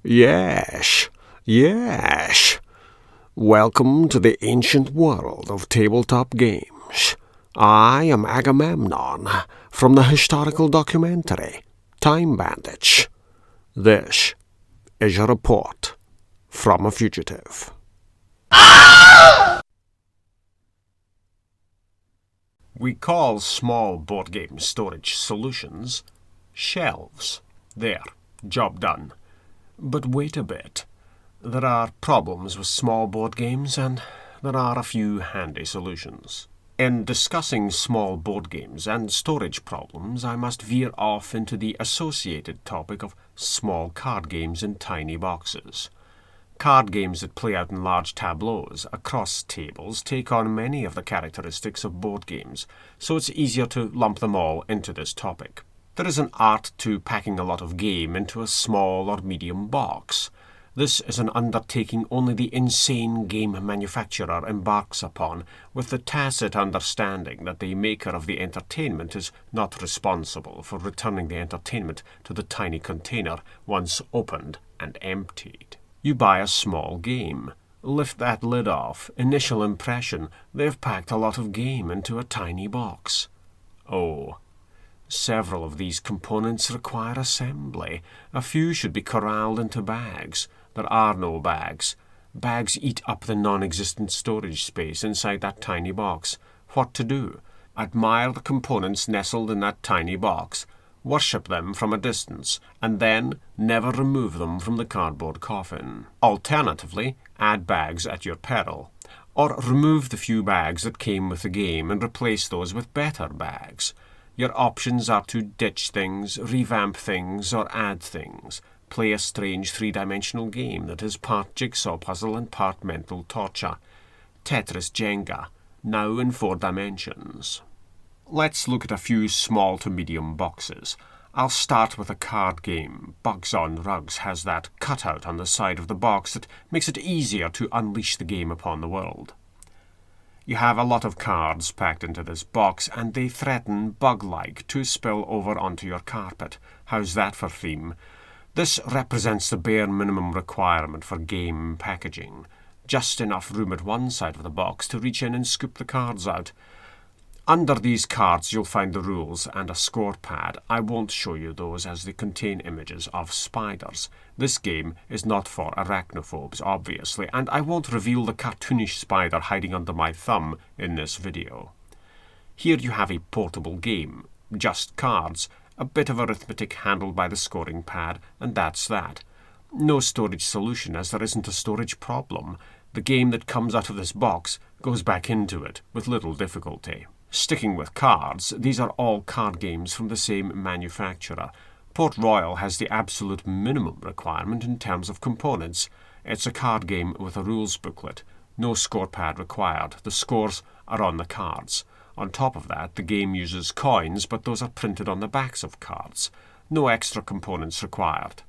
Yes, yes. Welcome to the ancient world of tabletop games. I am Agamemnon from the historical documentary Time Bandits. This is a report from a fugitive. We call small board game storage solutions shelves. There, job done. But wait a bit. There are problems with small board games, and there are a few handy solutions. In discussing small board games and storage problems, I must veer off into the associated topic of small card games in tiny boxes. Card games that play out in large tableaus across tables take on many of the characteristics of board games, so it's easier to lump them all into this topic. There is an art to packing a lot of game into a small or medium box. This is an undertaking only the insane game manufacturer embarks upon, with the tacit understanding that the maker of the entertainment is not responsible for returning the entertainment to the tiny container once opened and emptied. You buy a small game. Lift that lid off. Initial impression, they've packed a lot of game into a tiny box. Oh. Several of these components require assembly. A few should be corralled into bags. There are no bags. Bags eat up the non-existent storage space inside that tiny box. What to do? Admire the components nestled in that tiny box. Worship them from a distance, and then never remove them from the cardboard coffin. Alternatively, add bags at your peril. Or remove the few bags that came with the game and replace those with better bags. Your options are to ditch things, revamp things, or add things. Play a strange three-dimensional game that is part jigsaw puzzle and part mental torture. Tetris Jenga, now in 4 dimensions. Let's look at a few small to medium boxes. I'll start with a card game. Bugs on Rugs has that cutout on the side of the box that makes it easier to unleash the game upon the world. You have a lot of cards packed into this box, and they threaten, bug-like, to spill over onto your carpet. How's that for theme? This represents the bare minimum requirement for game packaging. Just enough room at one side of the box to reach in and scoop the cards out. Under these cards you'll find the rules and a score pad. I won't show you those as they contain images of spiders. This game is not for arachnophobes, obviously, and I won't reveal the cartoonish spider hiding under my thumb in this video. Here you have a portable game, just cards, a bit of arithmetic handled by the scoring pad, and that's that. No storage solution, as there isn't a storage problem. The game that comes out of this box goes back into it with little difficulty. Sticking with cards, these are all card games from the same manufacturer. Port Royal has the absolute minimum requirement in terms of components. It's a card game with a rules booklet. No score pad required. The scores are on the cards. On top of that, the game uses coins, but those are printed on the backs of cards. No extra components required.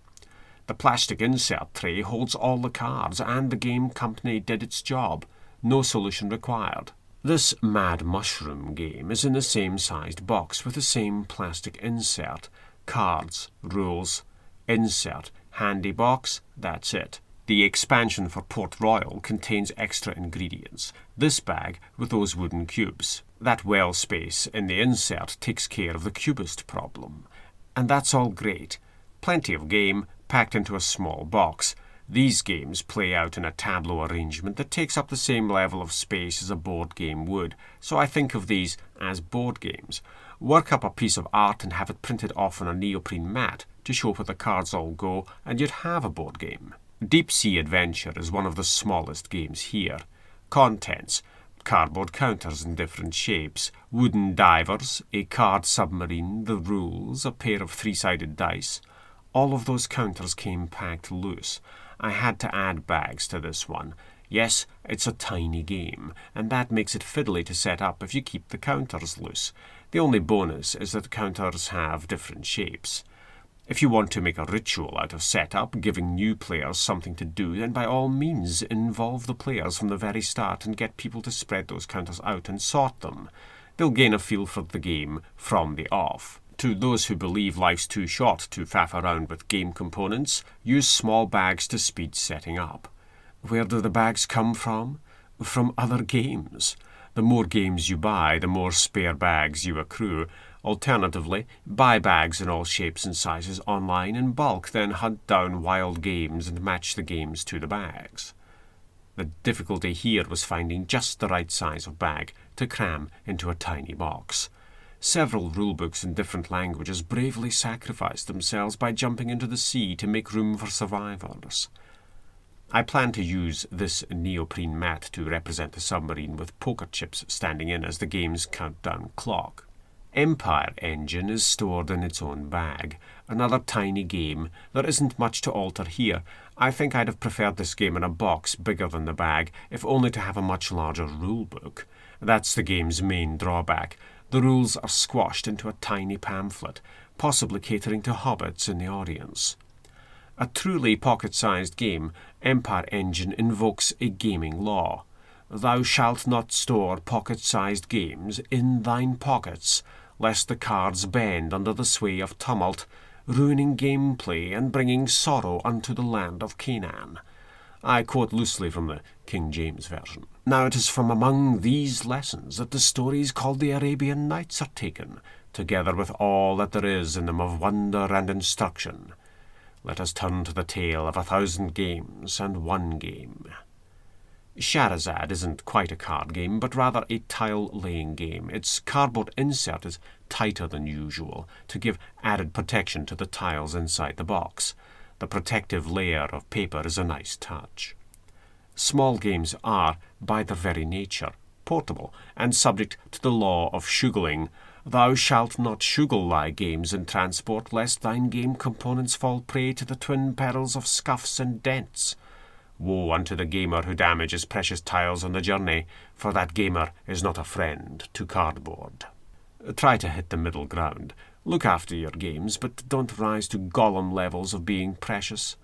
The plastic insert tray holds all the cards, and the game company did its job. No solution required. This Mad Mushroom game is in the same sized box with the same plastic insert. Cards, rules, insert, handy box, that's it. The expansion for Port Royal contains extra ingredients. This bag with those wooden cubes. That well space in the insert takes care of the cubist problem. And that's all great. Plenty of game packed into a small box. These games play out in a tableau arrangement that takes up the same level of space as a board game would, so I think of these as board games. Work up a piece of art and have it printed off on a neoprene mat to show where the cards all go, and you'd have a board game. Deep Sea Adventure is one of the smallest games here. Contents: cardboard counters in different shapes, wooden divers, a card submarine, the rules, a pair of 3-sided dice. All of those counters came packed loose. I had to add bags to this one. Yes, it's a tiny game, and that makes it fiddly to set up if you keep the counters loose. The only bonus is that the counters have different shapes. If you want to make a ritual out of setup, giving new players something to do, then by all means involve the players from the very start and get people to spread those counters out and sort them. They'll gain a feel for the game from the off. To those who believe life's too short to faff around with game components, use small bags to speed setting up. Where do the bags come from? From other games. The more games you buy, the more spare bags you accrue. Alternatively, buy bags in all shapes and sizes online in bulk, then hunt down wild games and match the games to the bags. The difficulty here was finding just the right size of bag to cram into a tiny box. Several rulebooks in different languages bravely sacrificed themselves by jumping into the sea to make room for survivors. I plan to use this neoprene mat to represent the submarine with poker chips standing in as the game's countdown clock. Empire Engine is stored in its own bag. Another tiny game. There isn't much to alter here. I think I'd have preferred this game in a box bigger than the bag, if only to have a much larger rulebook. That's the game's main drawback. The rules are squashed into a tiny pamphlet, possibly catering to hobbits in the audience. A truly pocket-sized game, Empire Engine invokes a gaming law. Thou shalt not store pocket-sized games in thine pockets, lest the cards bend under the sway of tumult, ruining gameplay and bringing sorrow unto the land of Canaan. I quote loosely from the King James Version. Now it is from among these lessons that the stories called the Arabian Nights are taken, together with all that there is in them of wonder and instruction. Let us turn to the tale of 1,000 games and one game. Shahrazad isn't quite a card game, but rather a tile-laying game. Its cardboard insert is tighter than usual, to give added protection to the tiles inside the box. The protective layer of paper is a nice touch. Small games are, by their very nature, portable, and subject to the law of shuggling. Thou shalt not shuggle thy games in transport, lest thine game components fall prey to the twin perils of scuffs and dents. Woe unto the gamer who damages precious tiles on the journey, for that gamer is not a friend to cardboard. Try to hit the middle ground. Look after your games, but don't rise to Gollum levels of being precious.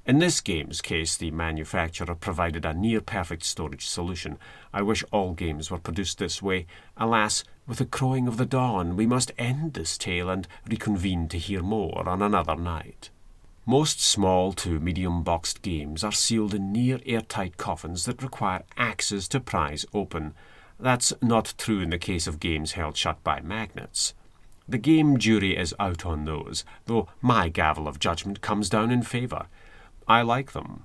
In this game's case, the manufacturer provided a near-perfect storage solution. I wish all games were produced this way. Alas, with the crowing of the dawn, we must end this tale and reconvene to hear more on another night. Most small to medium-boxed games are sealed in near-airtight coffins that require axes to prise open. That's not true in the case of games held shut by magnets. The game jury is out on those, though my gavel of judgment comes down in favour. I like them.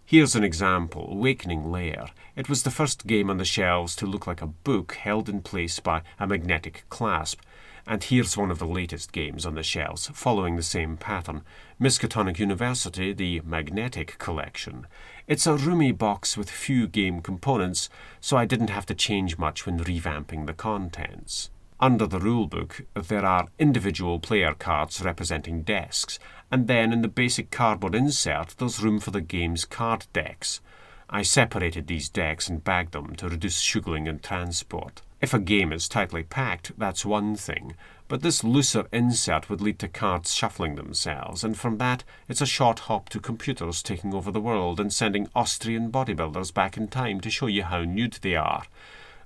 Here's an example, Awakening Lair. It was the first game on the shelves to look like a book held in place by a magnetic clasp. And here's one of the latest games on the shelves, following the same pattern. Miskatonic University, the Magnetic Collection. It's a roomy box with few game components, so I didn't have to change much when revamping the contents. Under the rulebook, there are individual player cards representing desks, and then in the basic cardboard insert, there's room for the game's card decks. I separated these decks and bagged them to reduce shuggling and transport. If a game is tightly packed, that's one thing, but this looser insert would lead to cards shuffling themselves, and from that, it's a short hop to computers taking over the world and sending Austrian bodybuilders back in time to show you how nude they are.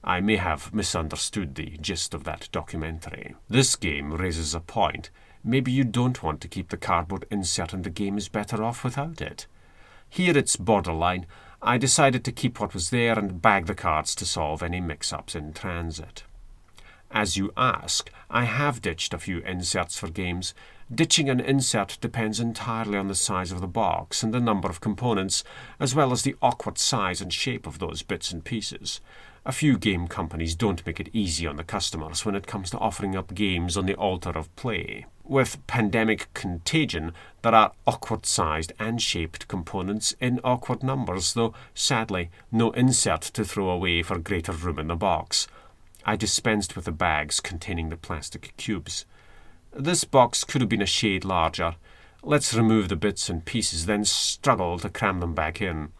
I may have misunderstood the gist of that documentary. This game raises a point. Maybe you don't want to keep the cardboard insert and the game is better off without it. Here it's borderline. I decided to keep what was there and bag the cards to solve any mix-ups in transit. As you ask, I have ditched a few inserts for games. Ditching an insert depends entirely on the size of the box and the number of components, as well as the awkward size and shape of those bits and pieces. A few game companies don't make it easy on the customers when it comes to offering up games on the altar of play. With pandemic contagion, there are awkward-sized and shaped components in awkward numbers, though, sadly, no insert to throw away for greater room in the box. I dispensed with the bags containing the plastic cubes. This box could have been a shade larger. Let's remove the bits and pieces, then struggle to cram them back in.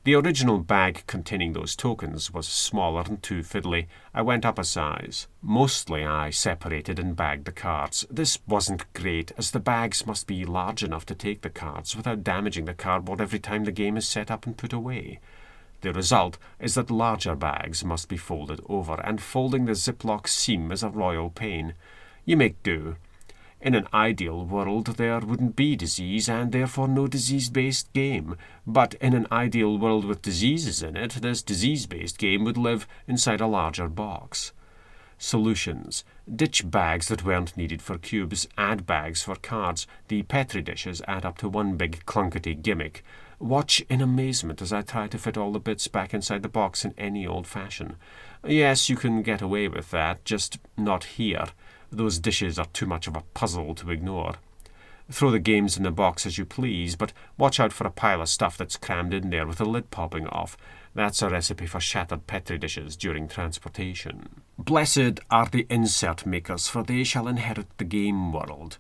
The original bag containing those tokens was smaller and too fiddly. I went up a size. Mostly I separated and bagged the cards. This wasn't great, as the bags must be large enough to take the cards without damaging the cardboard every time the game is set up and put away. The result is that larger bags must be folded over, and folding the Ziploc seam is a royal pain. You make do. In an ideal world, there wouldn't be disease, and therefore no disease-based game. But in an ideal world with diseases in it, this disease-based game would live inside a larger box. Solutions. Ditch bags that weren't needed for cubes, add bags for cards. The Petri dishes add up to one big clunkety gimmick. Watch in amazement as I try to fit all the bits back inside the box in any old fashion. Yes, you can get away with that, just not here. Those dishes are too much of a puzzle to ignore. Throw the games in the box as you please, but watch out for a pile of stuff that's crammed in there with the lid popping off. That's a recipe for shattered Petri dishes during transportation. Blessed are the insert makers, for they shall inherit the game world.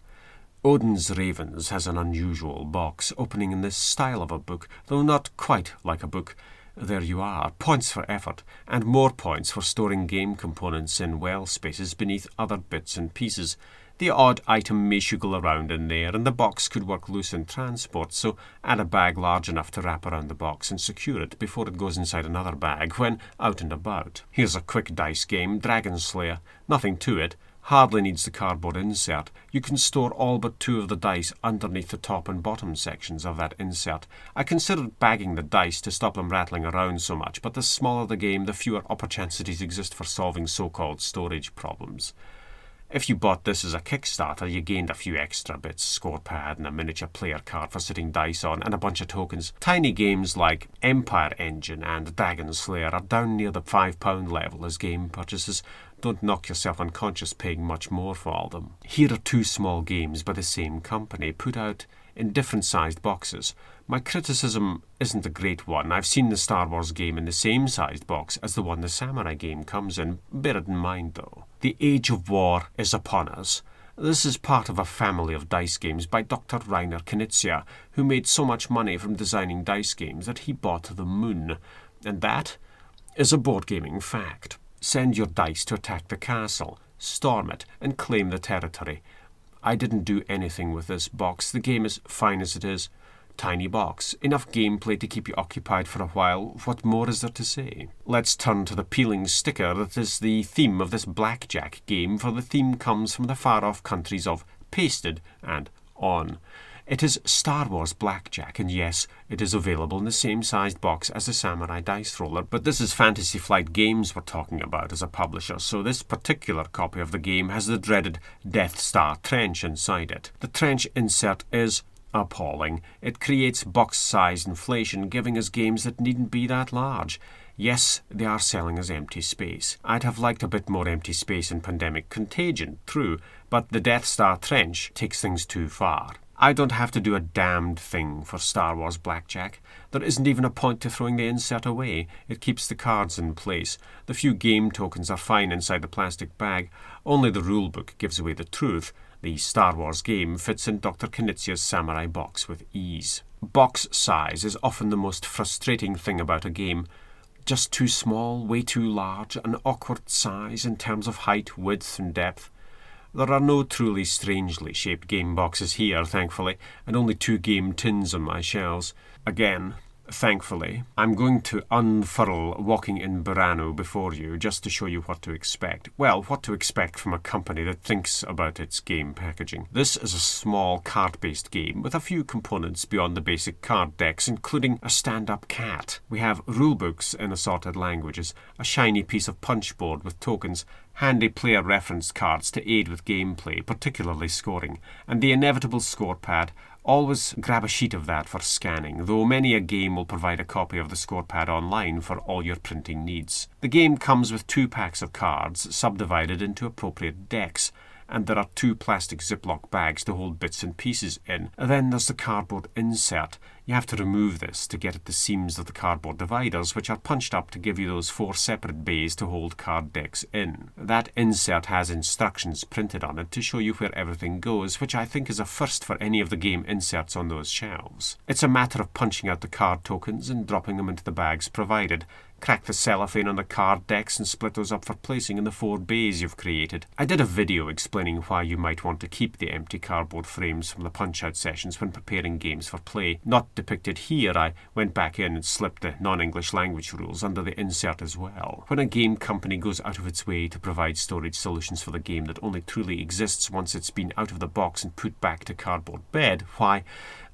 Odin's Ravens has an unusual box, opening in this style of a book, though not quite like a book. There you are, points for effort, and more points for storing game components in well spaces beneath other bits and pieces. The odd item may shuggle around in there, and the box could work loose in transport, so add a bag large enough to wrap around the box and secure it before it goes inside another bag when out and about. Here's a quick dice game, Dragon Slayer. Nothing to it. Hardly needs the cardboard insert. You can store all but 2 of the dice underneath the top and bottom sections of that insert. I considered bagging the dice to stop them rattling around so much, but the smaller the game, the fewer opportunities exist for solving so-called storage problems. If you bought this as a Kickstarter, you gained a few extra bits, score pad and a miniature player card for sitting dice on, and a bunch of tokens. Tiny games like Empire Engine and Dragon Slayer are down near the £5 level as game purchases. Don't knock yourself unconscious paying much more for all them. Here are 2 small games by the same company, put out in different sized boxes. My criticism isn't a great one. I've seen the Star Wars game in the same sized box as the one the Samurai game comes in. Bear it in mind, though. The Age of War is upon us. This is part of a family of dice games by Dr. Rainer Knizia, who made so much money from designing dice games that he bought the moon. And that is a board gaming fact. Send your dice to attack the castle, storm it, and claim the territory. I didn't do anything with this box. The game is fine as it is. Tiny box. Enough gameplay to keep you occupied for a while. What more is there to say? Let's turn to the peeling sticker that is the theme of this blackjack game, for the theme comes from the far-off countries of pasted and on. It is Star Wars Blackjack, and yes, it is available in the same sized box as the Samurai Dice Roller, but this is Fantasy Flight Games we're talking about as a publisher, so this particular copy of the game has the dreaded Death Star trench inside it. The trench insert is appalling. It creates box-size inflation, giving us games that needn't be that large. Yes, they are selling us empty space. I'd have liked a bit more empty space in Pandemic Contagion, true, but the Death Star trench takes things too far. I don't have to do a damned thing for Star Wars Blackjack. There isn't even a point to throwing the insert away. It keeps the cards in place. The few game tokens are fine inside the plastic bag. Only the rulebook gives away the truth. The Star Wars game fits in Dr. Knizia's Samurai box with ease. Box size is often the most frustrating thing about a game. Just too small, way too large, an awkward size in terms of height, width and depth. There are no truly strangely shaped game boxes here, thankfully, and only 2 game tins on my shelves. Again, thankfully, I'm going to unfurl Walking in Burano before you just to show you what to expect. Well, what to expect from a company that thinks about its game packaging. This is a small card-based game with a few components beyond the basic card decks, including a stand-up cat. We have rulebooks in assorted languages, a shiny piece of punchboard with tokens, handy player reference cards to aid with gameplay, particularly scoring, and the inevitable score pad. Always grab a sheet of that for scanning, though many a game will provide a copy of the scorepad online for all your printing needs. The game comes with 2 packs of cards, subdivided into appropriate decks, and there are 2 plastic Ziploc bags to hold bits and pieces in. Then there's the cardboard insert. You have to remove this to get at the seams of the cardboard dividers, which are punched up to give you those 4 separate bays to hold card decks in. That insert has instructions printed on it to show you where everything goes, which I think is a first for any of the game inserts on those shelves. It's a matter of punching out the card tokens and dropping them into the bags provided. Crack the cellophane on the card decks and split those up for placing in the 4 bays you've created. I did a video explaining why you might want to keep the empty cardboard frames from the punch-out sessions when preparing games for play. Not depicted here, I went back in and slipped the non-English language rules under the insert as well. When a game company goes out of its way to provide storage solutions for the game that only truly exists once it's been out of the box and put back to cardboard bed, why,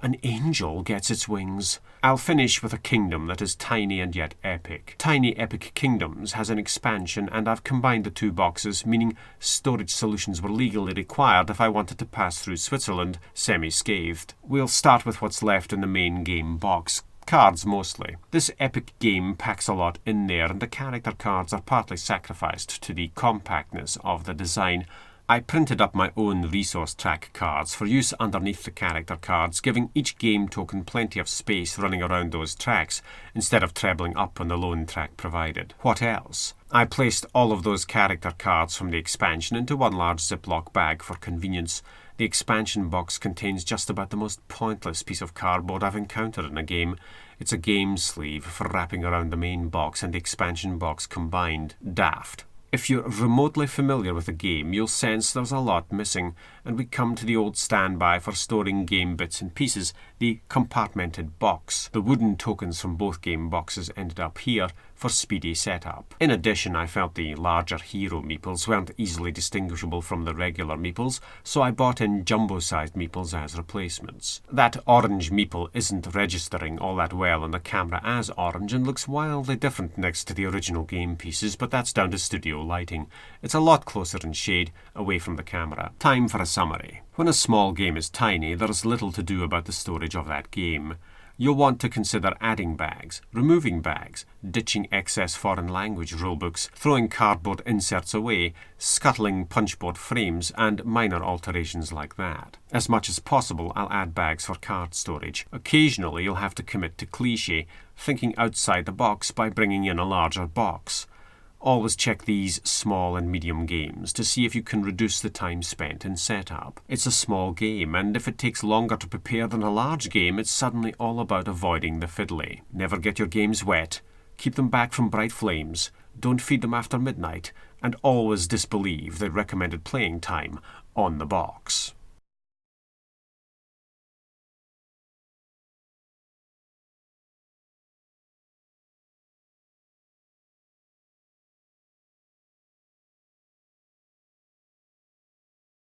an angel gets its wings. I'll finish with a kingdom that is tiny and yet epic. Tiny Epic Kingdoms has an expansion, and I've combined the 2 boxes, meaning storage solutions were legally required if I wanted to pass through Switzerland semi-scathed. We'll start with what's left in the main game box. Cards mostly. This epic game packs a lot in there, and the character cards are partly sacrificed to the compactness of the design. I printed up my own resource track cards for use underneath the character cards, giving each game token plenty of space running around those tracks, instead of trebling up on the lone track provided. What else? I placed all of those character cards from the expansion into one large Ziploc bag for convenience. The expansion box contains just about the most pointless piece of cardboard I've encountered in a game. It's a game sleeve for wrapping around the main box and the expansion box combined. Daft. If you're remotely familiar with the game, you'll sense there's a lot missing, and we come to the old standby for storing game bits and pieces, the compartmented box. The wooden tokens from both game boxes ended up here for speedy setup. In addition, I felt the larger hero meeples weren't easily distinguishable from the regular meeples, so I bought in jumbo-sized meeples as replacements. That orange meeple isn't registering all that well on the camera as orange and looks wildly different next to the original game pieces, but that's down to studio lighting. It's a lot closer in shade, away from the camera. Time for a summary. When a small game is tiny, there's little to do about the storage of that game. You'll want to consider adding bags, removing bags, ditching excess foreign language rulebooks, throwing cardboard inserts away, scuttling punchboard frames, and minor alterations like that. As much as possible, I'll add bags for card storage. Occasionally, you'll have to commit to cliché, thinking outside the box by bringing in a larger box. Always check these small and medium games to see if you can reduce the time spent in setup. It's a small game, and if it takes longer to prepare than a large game, it's suddenly all about avoiding the fiddly. Never get your games wet. Keep them back from bright flames. Don't feed them after midnight. And always disbelieve the recommended playing time on the box.